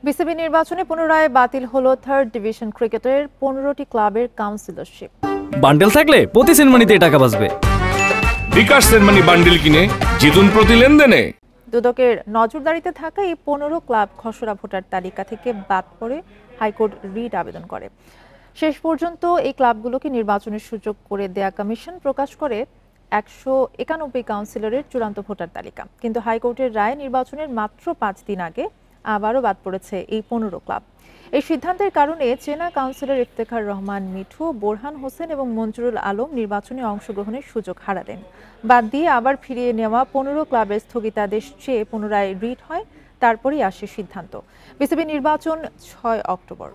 BCB নির্বাচনে পুনরায় বাতিল হলো থার্ড ডিভিশন ক্রিকেটের 15টি ক্লাবের কাউন্সিলরশিপ। বান্ডেল থাকলে প্রতি সেনমানিতে টাকা বাঁচবে। বিকাশ সেনমানি বান্ডেল কিনে জিতুন প্রতি লেনদেনে। দুদকের নজরদারিতে থাকা এই 15 ক্লাব খসড়া ভোটার তালিকা থেকে বাদ পড়ে হাইকোর্ট রিট আবেদন করে। শেষ পর্যন্ত এই ক্লাবগুলোকে নির্বাচনের সুযোগ করে দেয়া কমিশন প্রকাশ করে 191 কাউন্সিলরের চূড়ান্ত ভোটার তালিকা। কিন্তু হাইকোর্টের রায় নির্বাচনের মাত্র 5 দিন আগে আবারও বাদ পড়েছে এই 15 ক্লাব। এই সিদ্ধান্তের কারণে চেনা কাউন্সিলর ইফতেখার রহমান মিঠু, বোরহান হোসেন এবং মঞ্জুরুল আলম নির্বাচনে অংশগ্রহণের সুযোগ হারালেন। বাদ দিয়ে আবার ফিরিয়ে নেওয়া 15 ক্লাবের স্থগিতাদেশ চেয়ে পুনরায় রিট হয়, তারপরই আসে সিদ্ধান্ত। বিসিবি নির্বাচন 6 অক্টোবর।